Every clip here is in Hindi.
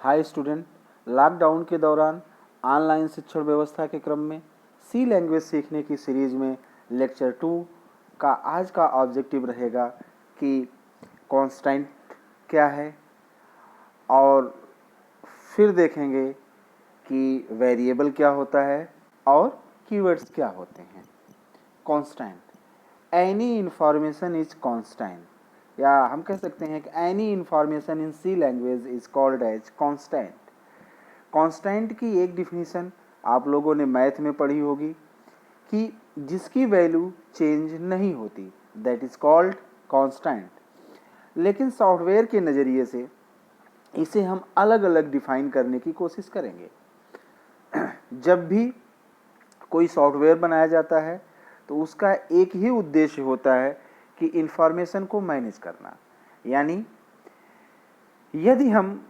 हाय स्टूडेंट, लॉकडाउन के दौरान ऑनलाइन शिक्षण व्यवस्था के क्रम में सी लैंग्वेज सीखने की सीरीज में लेक्चर 2 का आज का ऑब्जेक्टिव रहेगा कि कांस्टेंट क्या है, और फिर देखेंगे कि वेरिएबल क्या होता है और कीवर्ड्स क्या होते हैं। Constant, any information is constant, या हम कह सकते हैं कि any information in C language is called as constant. Constant की एक डिफिनीशन आप लोगों ने मैथ में पढ़ी होगी कि जिसकी वैल्यू चेंज नहीं होती, दैट इज कॉल्ड कांस्टेंट। लेकिन सॉफ्टवेयर के नज़रिए से इसे हम अलग अलग डिफाइन करने की कोशिश करेंगे। जब भी कोई सॉफ्टवेयर बनाया जाता है तो उसका एक ही उद्देश्य होता है कि इंफॉर्मेशन को मैनेज करना। यानी यदि हम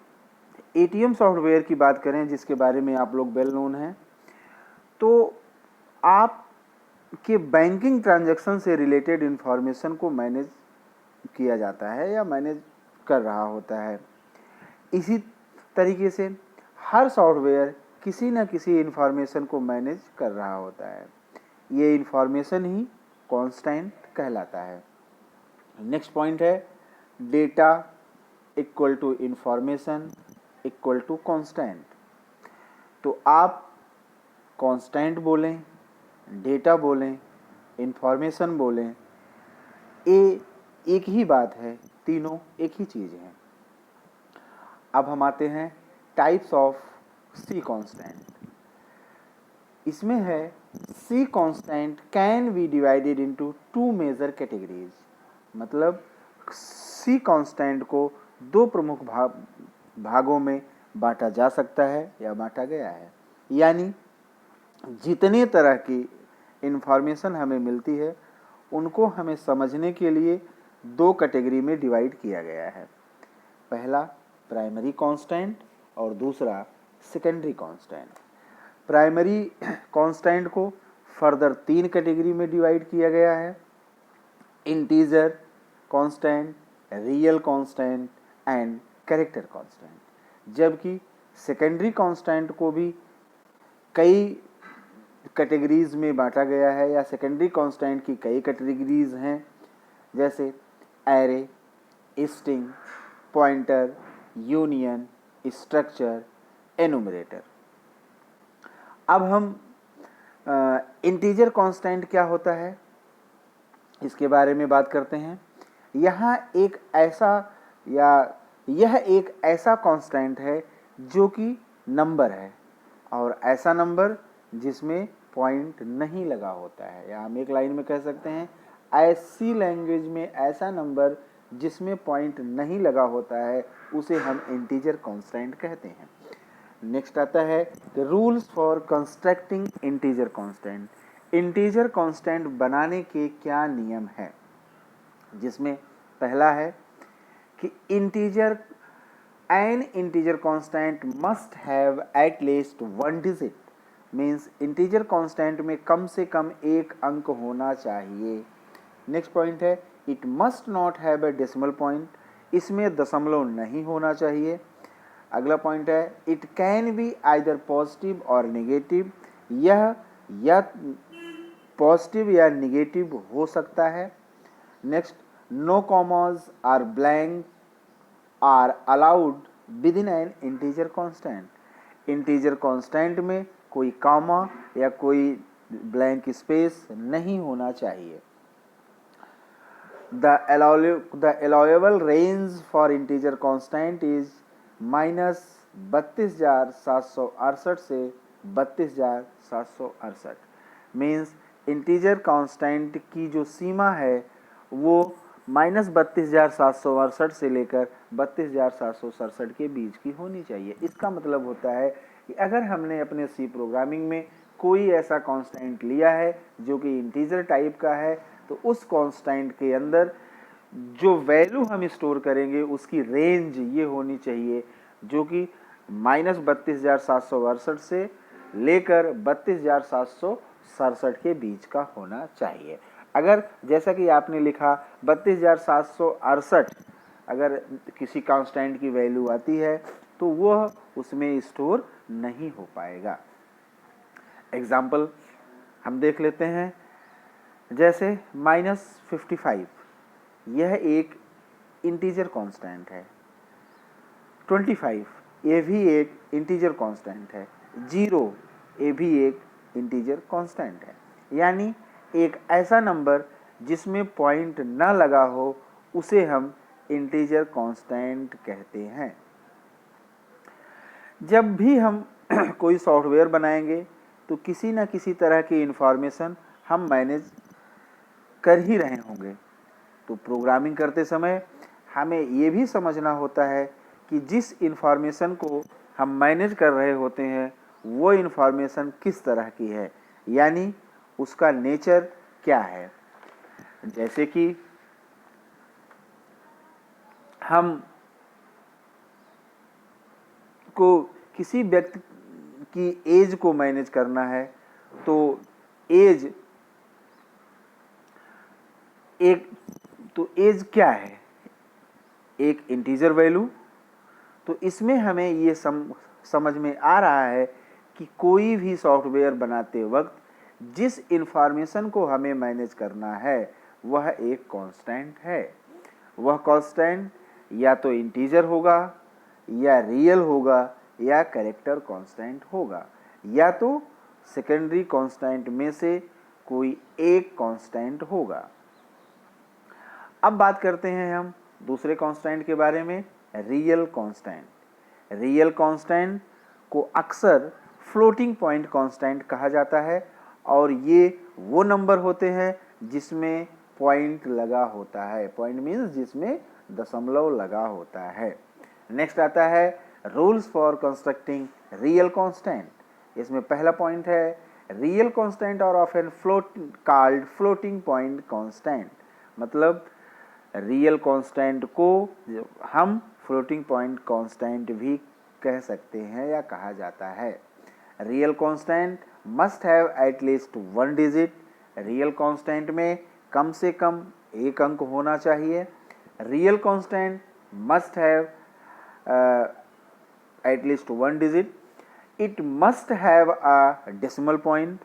एटीएम सॉफ्टवेयर की बात करें, जिसके बारे में आप लोग वेल नोन हैं, तो आप के बैंकिंग ट्रांजैक्शन से रिलेटेड इंफॉर्मेशन को मैनेज किया जाता है या मैनेज कर रहा होता है। इसी तरीके से हर सॉफ्टवेयर किसी न किसी इंफॉर्मेशन को मैनेज कर रहा होता है। ये इंफॉर्मेशन ही कांस्टेंट कहलाता है। नेक्स्ट पॉइंट है data equal to information equal to constant. तो आप कांस्टेंट बोलें, डेटा बोलें, इंफॉर्मेशन बोलें, ये एक ही बात है, तीनों एक ही चीज़ है। अब हम आते हैं टाइप्स ऑफ सी कांस्टेंट। इसमें है C constant can be divided into two major categories. मतलब सी कांस्टेंट को दो प्रमुख भागों में बांटा जा सकता है या बांटा गया है। यानी जितने तरह की इंफॉर्मेशन हमें मिलती है उनको हमें समझने के लिए दो कैटेगरी में डिवाइड किया गया है। पहला प्राइमरी कांस्टेंट और दूसरा सेकेंडरी कांस्टेंट। प्राइमरी कांस्टेंट को फर्दर तीन कैटेगरी में डिवाइड किया गया है: integer constant, real constant and character constant. जबकि सेकेंडरी कांस्टेंट को भी कई कैटेगरीज में बांटा गया है, या सेकेंडरी कांस्टेंट की कई कैटेगरीज हैं, जैसे array, string, pointer, union, structure, एनुमरेटर। अब हम इंटीजर कांस्टेंट क्या होता है इसके बारे में बात करते हैं। यह एक ऐसा कांस्टेंट है जो कि नंबर है, और ऐसा नंबर जिसमें पॉइंट नहीं लगा होता है, या हम एक लाइन में कह सकते हैं ऐसी लैंग्वेज में ऐसा नंबर जिसमें पॉइंट नहीं लगा होता है उसे हम इंटीजर कांस्टेंट कहते हैं। नेक्स्ट आता है rules for constructing integer constant. Integer constant बनाने के क्या नियम है, जिसमें पहला है कि N integer constant must have at least one digit. Means integer constant में कम से कम एक अंक होना चाहिए। नेक्स्ट पॉइंट है it must not have a decimal point. इसमें दशमलव नहीं होना चाहिए। अगला पॉइंट है it can be either positive और नेगेटिव। यह या पॉजिटिव या नेगेटिव हो सकता है। Next, no commas are blank are allowed within an integer constant. Integer constant में कोई कॉमा या कोई ब्लैंक स्पेस नहीं होना चाहिए। The allowable range for integer constant is -32,768 से 32,768। मीन्स इंटीजर कांस्टेंट की जो सीमा है वो -32,768 से लेकर 32,767 के बीच की होनी चाहिए। इसका मतलब होता है कि अगर हमने अपने सी प्रोग्रामिंग में कोई ऐसा कांस्टेंट लिया है जो कि इंटीजर टाइप का है, तो उस कांस्टेंट के अंदर जो वैल्यू हम स्टोर करेंगे उसकी रेंज ये होनी चाहिए जो कि -32,768 से लेकर 32,767 के बीच का होना चाहिए। अगर जैसा कि आपने लिखा 32,768, अगर किसी कांस्टेंट की वैल्यू आती है तो वह उसमें स्टोर नहीं हो पाएगा। एग्जाम्पल हम देख लेते हैं, जैसे -55, यह एक इंटीजर कांस्टेंट है। 25, ये भी एक इंटीजर कांस्टेंट है। 0, ये भी एक इंटीजर कांस्टेंट है। यानी एक ऐसा नंबर जिसमें पॉइंट न लगा हो उसे हम इंटीजर कांस्टेंट कहते हैं। जब भी हम कोई सॉफ्टवेयर बनाएंगे तो किसी न किसी तरह की इंफॉर्मेशन हम मैनेज कर ही रहे होंगे। तो प्रोग्रामिंग करते समय हमें ये भी समझना होता है कि जिस इंफॉर्मेशन को हम मैनेज कर रहे होते हैं वो इंफॉर्मेशन किस तरह की है, यानी उसका नेचर क्या है। जैसे कि हम को किसी व्यक्ति की एज को मैनेज करना है तो एज एज क्या है, एक इंटीजर वैल्यू। तो इसमें हमें ये समझ में आ रहा है कि कोई भी सॉफ्टवेयर बनाते वक्त जिस इंफॉर्मेशन को हमें मैनेज करना है वह एक कांस्टेंट है। वह कांस्टेंट या तो इंटीजर होगा या रियल होगा या कैरेक्टर कांस्टेंट होगा, या तो सेकेंडरी कांस्टेंट में से कोई एक कांस्टेंट होगा। अब बात करते हैं हम दूसरे कांस्टेंट के बारे में, रियल कांस्टेंट। रियल कांस्टेंट को अक्सर फ्लोटिंग पॉइंट कांस्टेंट कहा जाता है और ये वो नंबर होते हैं जिसमें पॉइंट लगा होता है। पॉइंट मीन्स जिसमें दशमलव लगा होता है। नेक्स्ट आता है rules for constructing real constant. इसमें पहला पॉइंट है रियल कांस्टेंट और often called floating point constant. मतलब रियल कांस्टेंट को हम फ्लोटिंग पॉइंट कांस्टेंट भी कह सकते हैं या कहा जाता है। Real constant must have at least 1 digit. Real constant में कम से कम एक अंक होना चाहिए। Real constant must have at least 1 digit. It must have a decimal point.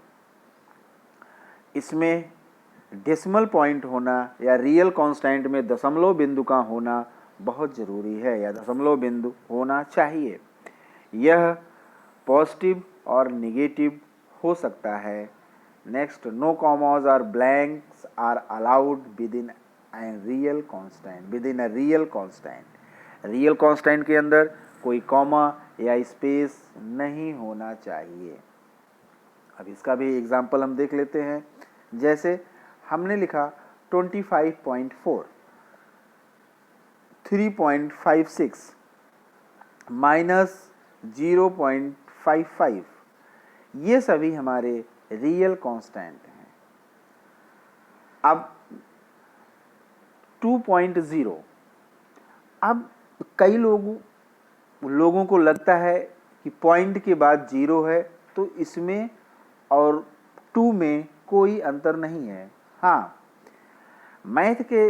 इसमें डेसिमल पॉइंट होना या रियल कांस्टेंट में दशमलव बिंदु का होना बहुत ज़रूरी है या दशमलव बिंदु होना चाहिए। यह पॉजिटिव और नेगेटिव हो सकता है। नेक्स्ट, नो कॉमास और blanks are allowed with a real constant. Real constant के अंदर कोई कॉमा या स्पेस नहीं होना चाहिए। अब इसका भी एग्जाम्पल हम देख लेते हैं। जैसे हमने लिखा 25.4, 3.56 -0.55, ये सभी हमारे रियल कांस्टेंट हैं। अब 2.0, अब कई लोगों को लगता है कि पॉइंट के बाद 0 है तो इसमें और 2 में कोई अंतर नहीं है। हाँ, मैथ के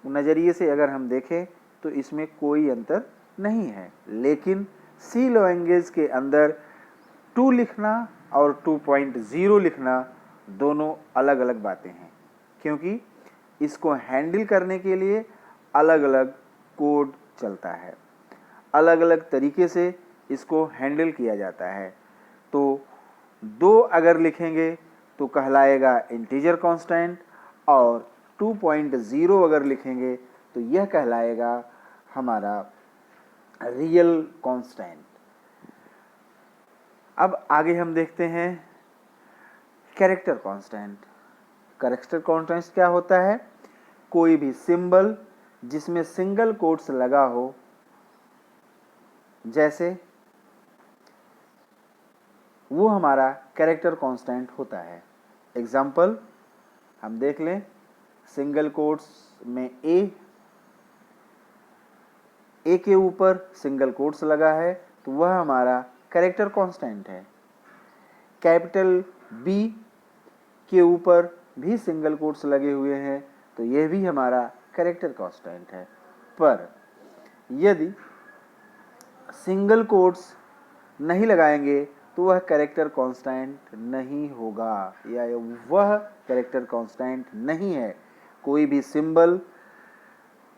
नज़रिए से अगर हम देखें तो इसमें कोई अंतर नहीं है, लेकिन सी लैंग्वेज के अंदर 2 लिखना और 2.0 लिखना दोनों अलग अलग बातें हैं, क्योंकि इसको हैंडल करने के लिए अलग अलग कोड चलता है, अलग अलग तरीके से इसको हैंडल किया जाता है। तो 2 अगर लिखेंगे तो कहलाएगा इंटीजर कांस्टेंट और 2.0 अगर लिखेंगे तो यह कहलाएगा हमारा रियल कांस्टेंट। अब आगे हम देखते हैं कैरेक्टर कांस्टेंट। कैरेक्टर कांस्टेंट क्या होता है? कोई भी सिंबल जिसमें सिंगल कोट्स लगा हो, जैसे वो हमारा कैरेक्टर कांस्टेंट होता है। एग्जाम्पल हम देख लें, सिंगल कोट्स में ए के ऊपर सिंगल कोट्स लगा है तो वह हमारा कैरेक्टर कांस्टेंट है। कैपिटल बी के ऊपर भी सिंगल कोट्स लगे हुए हैं तो यह भी हमारा कैरेक्टर कांस्टेंट है। पर यदि सिंगल कोट्स नहीं लगाएंगे तो वह कैरेक्टर कांस्टेंट नहीं होगा, या वह कैरेक्टर कांस्टेंट नहीं है। कोई भी सिंबल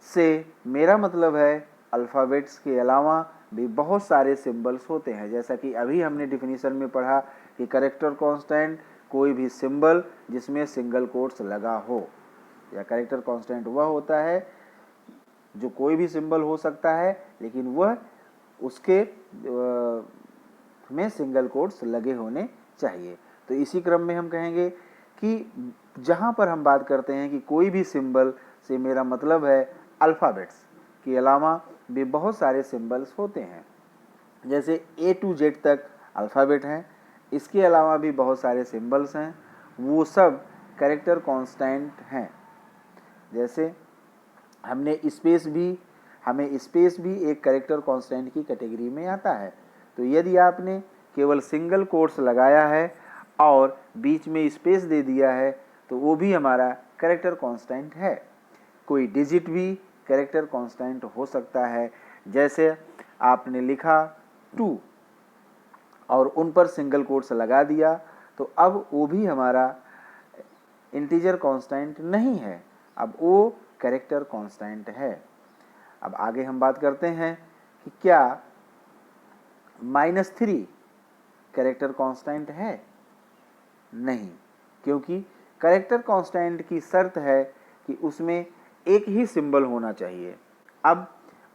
से मेरा मतलब है अल्फ़ाबेट्स के अलावा भी बहुत सारे सिंबल्स होते हैं। जैसा कि अभी हमने डिफिनीशन में पढ़ा कि कैरेक्टर कांस्टेंट कोई भी सिंबल जिसमें सिंगल कोट्स लगा हो, या कैरेक्टर कांस्टेंट वह होता है जो कोई भी सिंबल हो सकता है लेकिन वह उसके में सिंगल कोट्स लगे होने चाहिए। तो इसी क्रम में हम कहेंगे कि जहाँ पर हम बात करते हैं कि कोई भी सिंबल से मेरा मतलब है अल्फ़ाबेट्स के अलावा भी बहुत सारे सिंबल्स होते हैं, जैसे A to Z तक अल्फ़ाबेट हैं, इसके अलावा भी बहुत सारे सिंबल्स हैं, वो सब कैरेक्टर कांस्टेंट हैं। जैसे हमें स्पेस भी एक कैरेक्टर कांस्टेंट की कैटेगरी में आता है। तो यदि आपने केवल सिंगल कोट्स लगाया है और बीच में स्पेस दे दिया है तो वो भी हमारा कैरेक्टर कांस्टेंट है। कोई डिजिट भी कैरेक्टर कांस्टेंट हो सकता है, जैसे आपने लिखा 2 और उन पर सिंगल कोट्स लगा दिया तो अब वो भी हमारा इंटीजर कांस्टेंट नहीं है, अब वो कैरेक्टर कांस्टेंट है। अब आगे हम बात करते हैं कि क्या -3 कैरेक्टर कांस्टेंट है? नहीं, क्योंकि कैरेक्टर कांस्टेंट की शर्त है कि उसमें एक ही सिंबल होना चाहिए। अब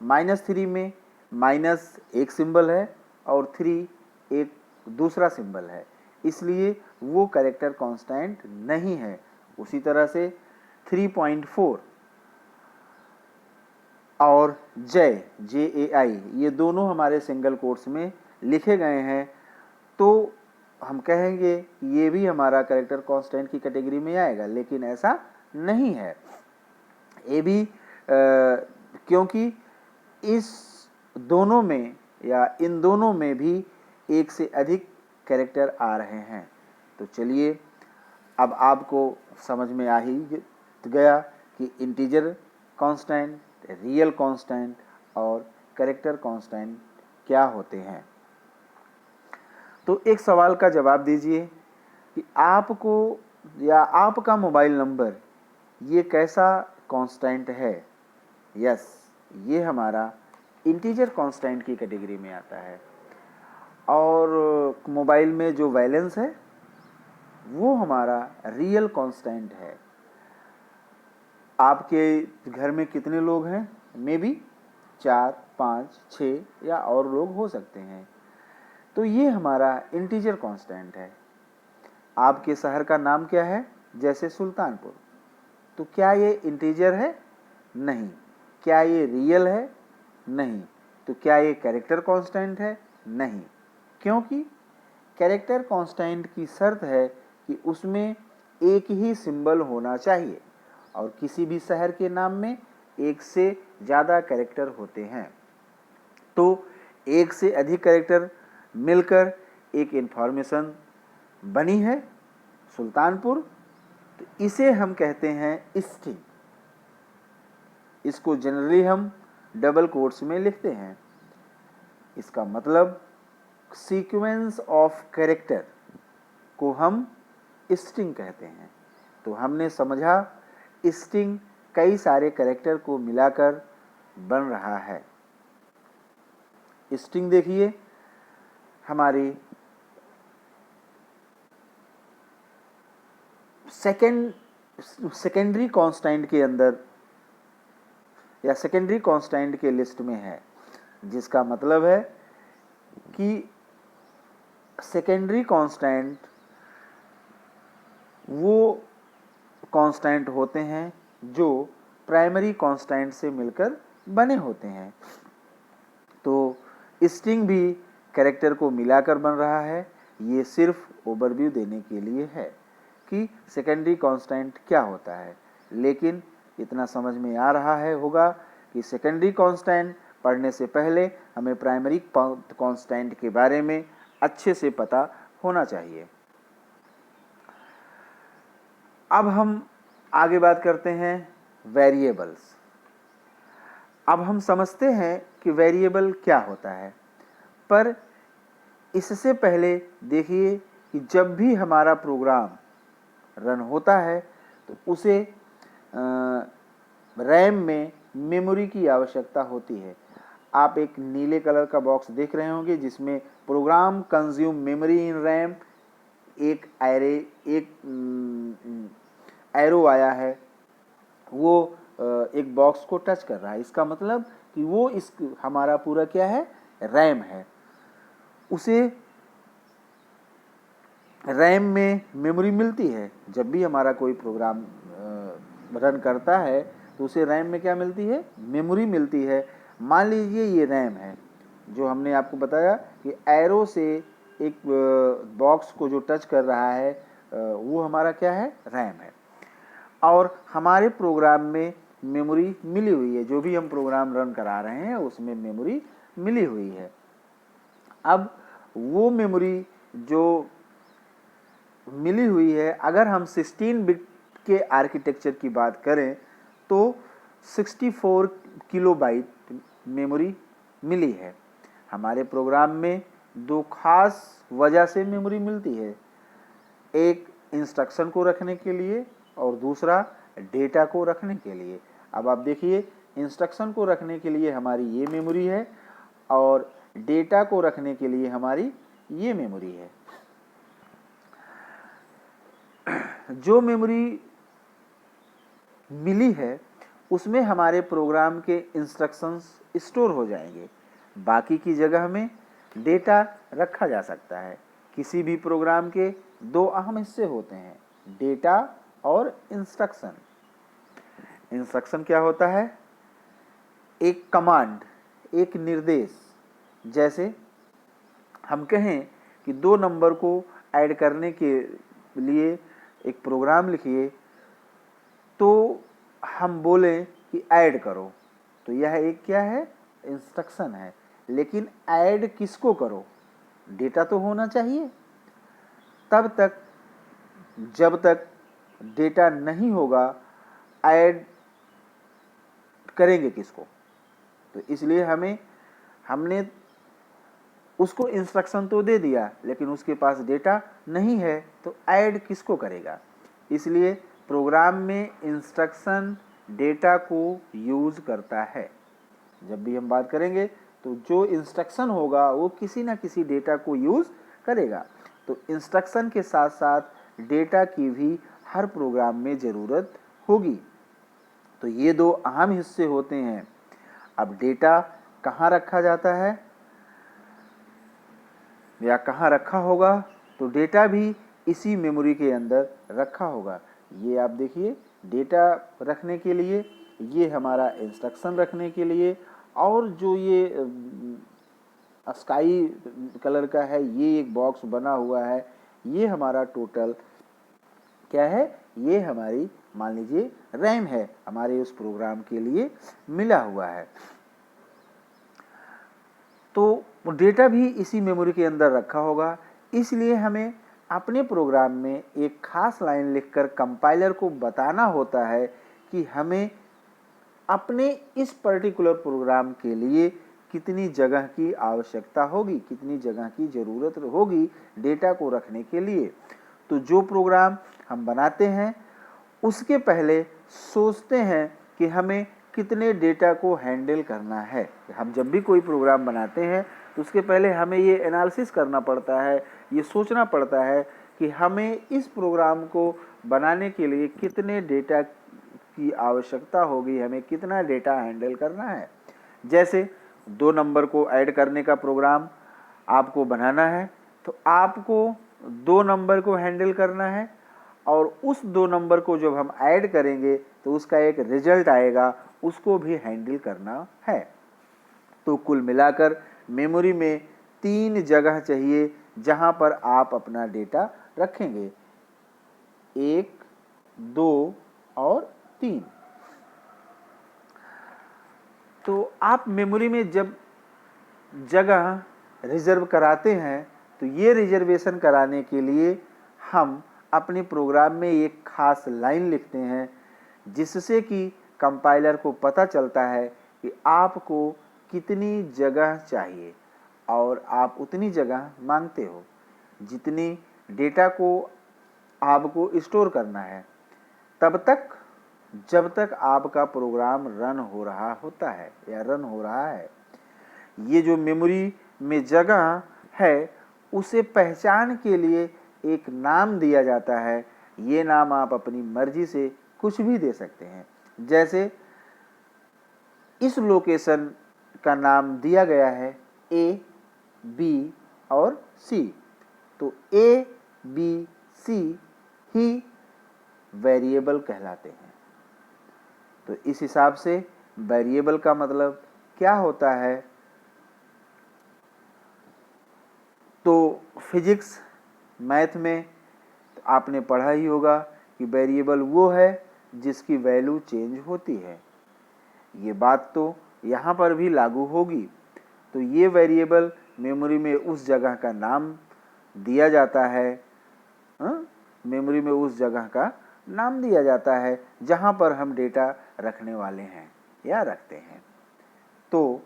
-3 में माइनस एक सिंबल है और 3 एक दूसरा सिंबल है, इसलिए वो कैरेक्टर कांस्टेंट नहीं है। उसी तरह से 3.4 और JAI ये दोनों हमारे सिंगल कोट्स में लिखे गए हैं, तो हम कहेंगे ये भी हमारा कैरेक्टर कांस्टेंट की कैटेगरी में आएगा, लेकिन ऐसा नहीं है। ये भी क्योंकि इस दोनों में या इन दोनों में भी एक से अधिक कैरेक्टर आ रहे हैं। तो चलिए अब आपको समझ में आ ही गया कि इंटीजर कांस्टेंट, रियल कांस्टेंट और कैरेक्टर कांस्टेंट क्या होते हैं। तो एक सवाल का जवाब दीजिए कि आपको या आपका मोबाइल नंबर ये कैसा कांस्टेंट है? यस, ये हमारा इंटीजर कांस्टेंट की कैटेगरी में आता है। और मोबाइल में जो बैलेंस है वो हमारा रियल कांस्टेंट है। आपके घर में कितने लोग हैं? मे बी 4, 5, 6 या और लोग हो सकते हैं, तो ये हमारा इंटीजर कांस्टेंट है। आपके शहर का नाम क्या है? जैसे सुल्तानपुर, तो क्या ये इंटीजर है? नहीं। क्या ये रियल है? नहीं। तो क्या ये कैरेक्टर कांस्टेंट है? नहीं, क्योंकि कैरेक्टर कांस्टेंट की शर्त है कि उसमें एक ही सिंबल होना चाहिए और किसी भी शहर के नाम में एक से ज़्यादा कैरेक्टर होते हैं। तो एक से अधिक कैरेक्टर मिलकर एक इन्फॉर्मेशन बनी है सुल्तानपुर, तो इसे हम कहते हैं स्ट्रिंग। इसको जनरली हम डबल कोट्स में लिखते हैं। इसका मतलब सीक्वेंस ऑफ कैरेक्टर को हम स्ट्रिंग कहते हैं। तो हमने समझा स्ट्रिंग कई सारे कैरेक्टर को मिलाकर बन रहा है। स्ट्रिंग देखिए हमारी सेकेंडरी कांस्टेंट के अंदर या सेकेंडरी कांस्टेंट के लिस्ट में है, जिसका मतलब है कि सेकेंडरी कांस्टेंट वो कांस्टेंट होते हैं जो प्राइमरी कांस्टेंट से मिलकर बने होते हैं। तो स्ट्रिंग भी कैरेक्टर को मिलाकर बन रहा है। ये सिर्फ ओवरव्यू देने के लिए है कि सेकेंडरी कांस्टेंट क्या होता है, लेकिन इतना समझ में आ रहा है होगा कि सेकेंडरी कांस्टेंट पढ़ने से पहले हमें प्राइमरी कांस्टेंट के बारे में अच्छे से पता होना चाहिए। अब हम आगे बात करते हैं वेरिएबल्स। अब हम समझते हैं कि वेरिएबल क्या होता है। पर इससे पहले देखिए कि जब भी हमारा प्रोग्राम रन होता है तो उसे रैम में मेमोरी की आवश्यकता होती है। आप एक नीले कलर का बॉक्स देख रहे होंगे जिसमें program consume memory in RAM एक एरो आया है, वो एक बॉक्स को टच कर रहा है। इसका मतलब कि वो इस हमारा पूरा क्या है, रैम है। उसे रैम में मेमोरी मिलती है। जब भी हमारा कोई प्रोग्राम रन करता है तो उसे रैम में क्या मिलती है, मेमोरी मिलती है। मान लीजिए ये रैम है, जो हमने आपको बताया कि एरो से एक बॉक्स को जो टच कर रहा है वो हमारा क्या है, रैम है। और हमारे प्रोग्राम में मेमोरी मिली हुई है, जो भी हम प्रोग्राम रन करा रहे हैं उसमें मेमोरी मिली हुई है। अब वो मेमोरी जो मिली हुई है, अगर हम 16 बिट के आर्किटेक्चर की बात करें तो 64 किलोबाइट मेमोरी मिली है। हमारे प्रोग्राम में दो खास वजह से मेमोरी मिलती है, एक इंस्ट्रक्शन को रखने के लिए और दूसरा डेटा को रखने के लिए। अब आप देखिए, इंस्ट्रक्शन को रखने के लिए हमारी ये मेमोरी है और डेटा को रखने के लिए हमारी ये मेमोरी है। जो मेमोरी मिली है उसमें हमारे प्रोग्राम के इंस्ट्रक्शंस स्टोर हो जाएंगे, बाकी की जगह में डेटा रखा जा सकता है। किसी भी प्रोग्राम के दो अहम हिस्से होते हैं, डेटा और इंस्ट्रक्शन। इंस्ट्रक्शन क्या होता है, एक कमांड, एक निर्देश। जैसे हम कहें कि 2 नंबर को ऐड करने के लिए एक प्रोग्राम लिखिए, तो हम बोलें कि ऐड करो, तो यह एक क्या है, इंस्ट्रक्शन है। लेकिन ऐड किसको करो, डेटा तो होना चाहिए। तब तक जब तक डेटा नहीं होगा ऐड करेंगे किसको। तो इसलिए हमने उसको इंस्ट्रक्शन तो दे दिया, लेकिन उसके पास डेटा नहीं है तो ऐड किसको करेगा। इसलिए प्रोग्राम में इंस्ट्रक्शन डेटा को यूज करता है। जब भी हम बात करेंगे तो जो इंस्ट्रक्शन होगा वो किसी ना किसी डेटा को यूज करेगा। तो इंस्ट्रक्शन के साथ साथ डेटा की भी हर प्रोग्राम में ज़रूरत होगी। तो ये दो अहम हिस्से होते हैं। अब डेटा कहाँ रखा जाता है या कहाँ रखा होगा, तो डेटा भी इसी मेमोरी के अंदर रखा होगा। ये आप देखिए, डेटा रखने के लिए, ये हमारा इंस्ट्रक्शन रखने के लिए, और जो ये स्काई कलर का है ये एक बॉक्स बना हुआ है, ये हमारा टोटल क्या है, ये हमारी मान लीजिए रैम है, हमारे उस प्रोग्राम के लिए मिला हुआ है। तो डेटा भी इसी मेमोरी के अंदर रखा होगा। इसलिए हमें अपने प्रोग्राम में एक खास लाइन लिखकर कंपाइलर को बताना होता है कि हमें अपने इस पर्टिकुलर प्रोग्राम के लिए कितनी जगह की आवश्यकता होगी, कितनी जगह की ज़रूरत होगी डेटा को रखने के लिए। तो जो प्रोग्राम हम बनाते हैं उसके पहले सोचते हैं कि हमें कितने डेटा को हैंडल करना है। हम जब भी कोई प्रोग्राम बनाते हैं तो उसके पहले हमें ये एनालिसिस करना पड़ता है, ये सोचना पड़ता है कि हमें इस प्रोग्राम को बनाने के लिए कितने डेटा की आवश्यकता होगी, हमें कितना डेटा हैंडल करना है। जैसे 2 नंबर को ऐड करने का प्रोग्राम आपको बनाना है, तो आपको 2 नंबर को हैंडल करना है, और उस 2 नंबर को जब हम ऐड करेंगे तो उसका एक रिजल्ट आएगा, उसको भी हैंडल करना है। तो कुल मिलाकर मेमोरी में 3 जगह चाहिए जहां पर आप अपना डेटा रखेंगे, 1, 2 और 3। तो आप मेमोरी में जब जगह रिजर्व कराते हैं तो ये रिजर्वेशन कराने के लिए हम अपने प्रोग्राम में एक खास लाइन लिखते हैं, जिससे कि कंपाइलर को पता चलता है कि आपको कितनी जगह चाहिए। और आप उतनी जगह मांगते हो जितनी डेटा को आपको स्टोर करना है, तब तक जब तक आपका प्रोग्राम रन हो रहा होता है या रन हो रहा है। ये जो मेमोरी में जगह है उसे पहचान के लिए एक नाम दिया जाता है। ये नाम आप अपनी मर्जी से कुछ भी दे सकते हैं। जैसे इस लोकेशन का नाम दिया गया है ए, बी और सी, तो ए, बी, सी ही वेरिएबल कहलाते हैं। तो इस हिसाब से वेरिएबल का मतलब क्या होता है, तो फिजिक्स मैथ में आपने पढ़ा ही होगा कि वेरिएबल वो है जिसकी वैल्यू चेंज होती है। ये बात तो यहाँ पर भी लागू होगी। तो ये वेरिएबल मेमोरी में उस जगह का नाम दिया जाता है, मेमोरी में उस जगह का नाम दिया जाता है जहाँ पर हम डेटा रखने वाले हैं या रखते हैं। तो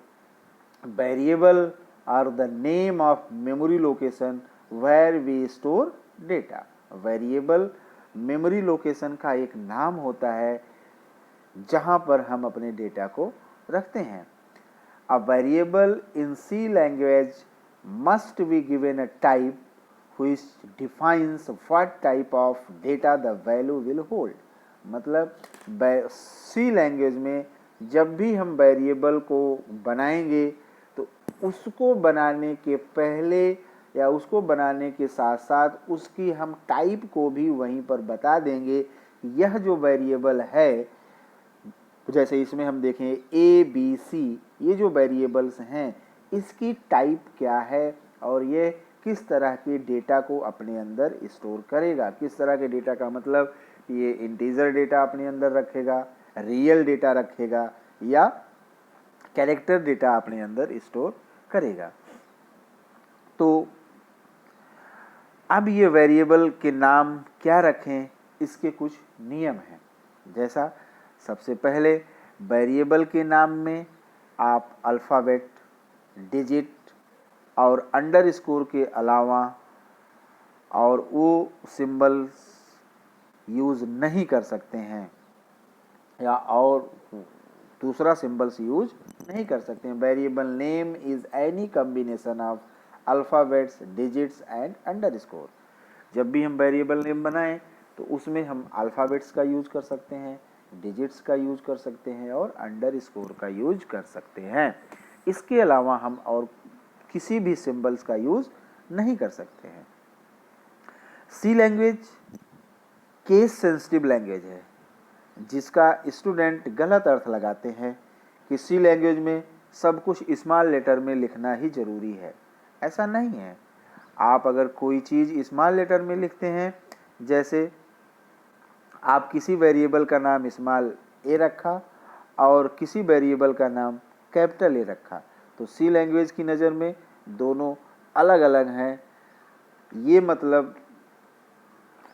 variable are the name of memory location where we store data. Variable memory location का एक नाम होता है जहाँ पर हम अपने डेटा को रखते हैं। A variable in C language must be given a type which defines what type of data the value will hold। मतलब C लैंग्वेज में जब भी हम वेरिएबल को बनाएंगे तो उसको बनाने के पहले या उसको बनाने के साथ साथ उसकी हम टाइप को भी वहीं पर बता देंगे। यह जो वेरिएबल है, जैसे इसमें हम देखें ए, बी, सी, ये जो वेरिएबल्स हैं इसकी टाइप क्या है और ये किस तरह के डेटा को अपने अंदर स्टोर करेगा। किस तरह के डेटा का मतलब ये इंटीजर डेटा अपने अंदर रखेगा, रियल डेटा रखेगा या कैरेक्टर डेटा अपने अंदर स्टोर करेगा। तो अब ये वेरिएबल के नाम क्या रखें, इसके कुछ नियम हैं। जैसा सबसे पहले वेरिएबल के नाम में आप अल्फ़ाबेट, डिजिट और अंडरस्कोर के अलावा और वो सिंबल्स यूज़ नहीं कर सकते हैं या और दूसरा सिंबल्स यूज नहीं कर सकते हैं। Variable name is any combination of alphabets, digits and underscore. जब भी हम वेरिएबल नेम बनाएं तो उसमें हम अल्फ़ाबेट्स का यूज कर सकते हैं, डिजिट्स का यूज कर सकते हैं और अंडरस्कोर का यूज कर सकते हैं। इसके अलावा हम और किसी भी सिंबल्स का यूज नहीं कर सकते हैं। सी लैंग्वेज केस सेंसिटिव लैंग्वेज है, जिसका स्टूडेंट गलत अर्थ लगाते हैं कि सी लैंग्वेज में सब कुछ स्मॉल लेटर में लिखना ही जरूरी है। ऐसा नहीं है। आप अगर कोई चीज़ स्मॉल लेटर में लिखते हैं, जैसे आप किसी वेरिएबल का नाम स्मॉल ए रखा और किसी वेरिएबल का नाम कैपिटल ए रखा, तो सी लैंग्वेज की नज़र में दोनों अलग अलग हैं। ये मतलब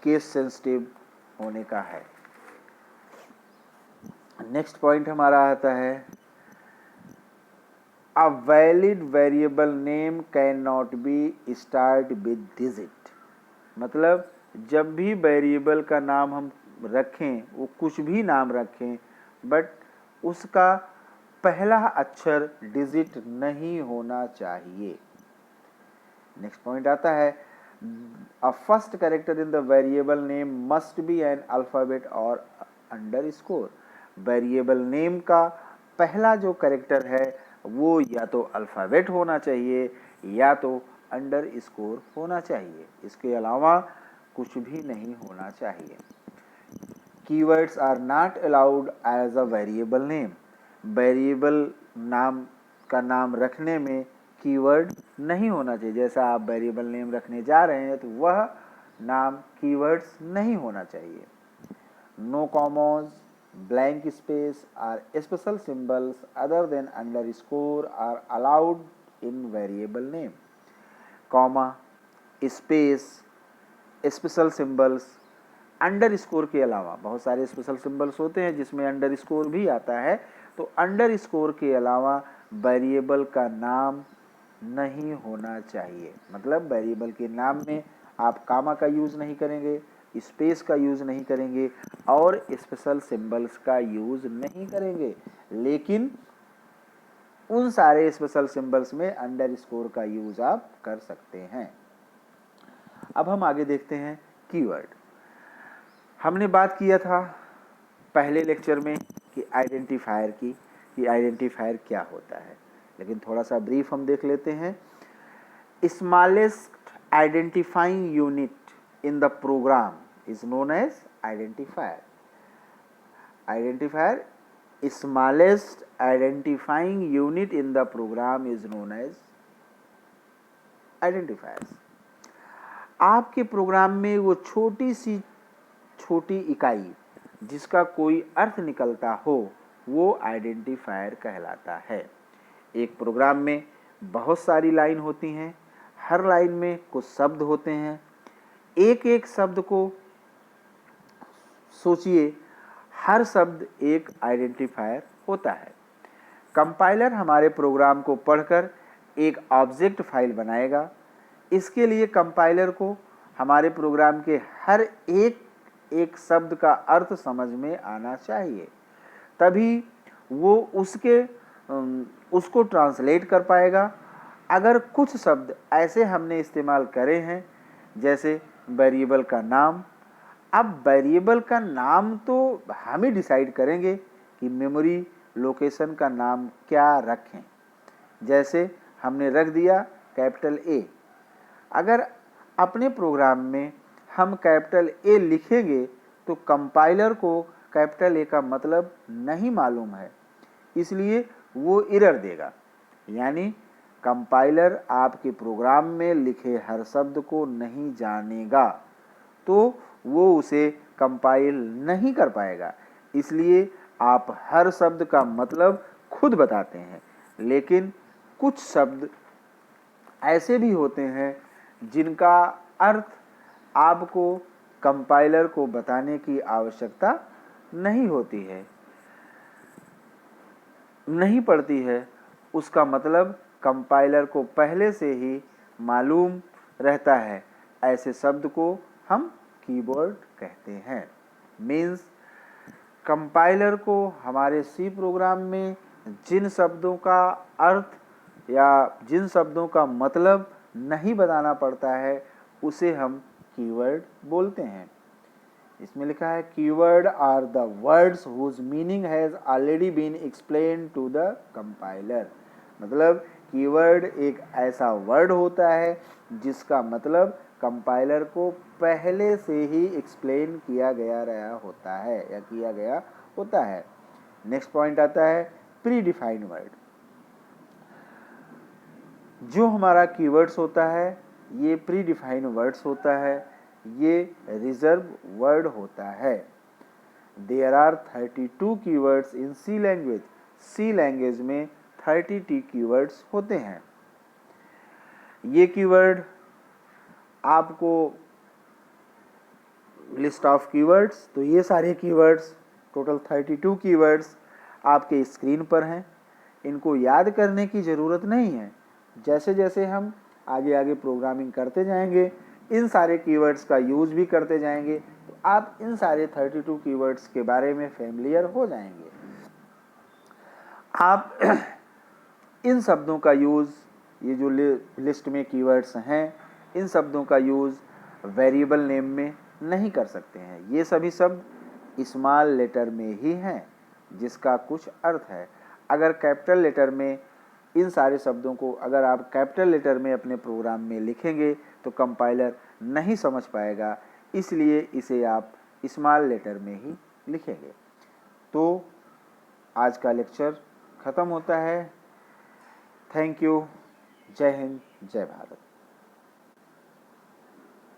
केस सेंसिटिव होने का है। नेक्स्ट पॉइंट हमारा आता है, a valid variable name can not be start with digit. मतलब जब भी वेरिएबल का नाम हम रखें, वो कुछ भी नाम रखें, बट उसका पहला अक्षर डिजिट नहीं होना चाहिए। नेक्स्ट पॉइंट आता है, a first character in the variable name must be N alphabet और अंडरस्कोर। वेरिएबल नेम का पहला जो कैरेक्टर है वो या तो अल्फ़ाबेट होना चाहिए या तो अंडरस्कोर होना चाहिए। इसके अलावा कुछ भी नहीं होना चाहिए। Keywords are not allowed as a variable name. Variable नाम का नाम रखने में कीवर्ड नहीं होना चाहिए। जैसा आप वेरिएबल नेम रखने जा रहे हैं तो वह नाम कीवर्ड्स नहीं होना चाहिए। No commas, blank space or special symbols other than underscore are allowed in variable name। Comma, space, special symbols, underscore के अलावा बहुत सारे स्पेशल सिंबल्स होते हैं जिसमें अंडरस्कोर भी आता है, तो अंडरस्कोर के अलावा वेरिएबल का नाम नहीं होना चाहिए। मतलब वेरिएबल के नाम में आप कामा का यूज़ नहीं करेंगे, स्पेस का यूज़ नहीं करेंगे और स्पेशल सिंबल्स का यूज़ नहीं करेंगे, लेकिन उन सारे स्पेशल सिंबल्स में अंडरस्कोर का यूज़ आप कर सकते हैं। अब हम आगे देखते हैं कीवर्ड। हमने बात किया था पहले लेक्चर में कि आइडेंटिफायर की, कि आइडेंटिफायर क्या होता है, लेकिन थोड़ा सा ब्रीफ हम देख लेते हैं। Smallest identifying unit in the program is known as identifier. Identifier smallest identifying unit in the program is known as identifiers। आपके प्रोग्राम में वो छोटी इकाई जिसका कोई अर्थ निकलता हो वो आइडेंटिफायर कहलाता है। एक प्रोग्राम में बहुत सारी लाइन होती हैं, हर लाइन में कुछ शब्द होते हैं। एक एक शब्द को सोचिए, हर शब्द एक आइडेंटिफायर होता है। कंपाइलर हमारे प्रोग्राम को पढ़कर एक ऑब्जेक्ट फाइल बनाएगा। इसके लिए कंपाइलर को हमारे प्रोग्राम के हर एक शब्द का अर्थ समझ में आना चाहिए, तभी वो उसको ट्रांसलेट कर पाएगा। अगर कुछ शब्द ऐसे हमने इस्तेमाल करे हैं जैसे वेरिएबल का नाम, अब वेरिएबल का नाम तो हम ही डिसाइड करेंगे कि मेमोरी लोकेशन का नाम क्या रखें। जैसे हमने रख दिया कैपिटल ए, अगर अपने प्रोग्राम में हम कैपिटल ए लिखेंगे तो कंपाइलर को कैपिटल ए का मतलब नहीं मालूम है, इसलिए वो एरर देगा। यानी कंपाइलर आपके प्रोग्राम में लिखे हर शब्द को नहीं जानेगा, तो वो उसे कंपाइल नहीं कर पाएगा। इसलिए आप हर शब्द का मतलब खुद बताते हैं, लेकिन कुछ शब्द ऐसे भी होते हैं जिनका अर्थ आपको कंपाइलर को बताने की आवश्यकता नहीं होती है, नहीं पड़ती है। उसका मतलब कंपाइलर को पहले से ही मालूम रहता है। ऐसे शब्द को हम कीवर्ड कहते हैं। मीन्स कंपाइलर को हमारे सी प्रोग्राम में जिन शब्दों का अर्थ या जिन शब्दों का मतलब नहीं बताना पड़ता है उसे हम कीवर्ड बोलते हैं। इसमें लिखा है keyword are the words whose meaning has already been explain to the compiler. मतलब कीवर्ड एक ऐसा वर्ड होता है जिसका मतलब कंपाइलर को पहले से ही एक्सप्लेन किया गया होता है। नेक्स्ट पॉइंट आता है प्री डिफाइंड वर्ड। जो हमारा कीवर्ड्स होता है ये प्री डिफाइंड वर्ड्स होता है, ये रिजर्व वर्ड होता है। There are 32 keywords in C language. C language में 32 कीवर्ड्स होते हैं। ये कीवर्ड आपको लिस्ट ऑफ कीवर्ड्स, तो ये सारे कीवर्ड्स टोटल 32 कीवर्ड्स आपके स्क्रीन पर हैं। इनको याद करने की ज़रूरत नहीं है। जैसे जैसे हम आगे आगे प्रोग्रामिंग करते जाएंगे, इन सारे कीवर्ड्स का यूज़ भी करते जाएंगे, तो आप इन सारे 32 कीवर्ड्स के बारे में फेमिलियर हो जाएंगे। आप इन शब्दों का यूज़, ये जो लिस्ट में कीवर्ड्स हैं, इन शब्दों का यूज़ वेरिएबल नेम में नहीं कर सकते हैं। ये सभी शब्द स्मॉल लेटर में ही हैं जिसका कुछ अर्थ है। अगर कैपिटल लेटर में इन सारे शब्दों को अगर आप कैपिटल लेटर में अपने प्रोग्राम में लिखेंगे तो कंपाइलर नहीं समझ पाएगा, इसलिए इसे आप स्मॉल लेटर में ही लिखेंगे। तो आज का लेक्चर ख़त्म होता है। Thank you. जय हिंद, जय भारत।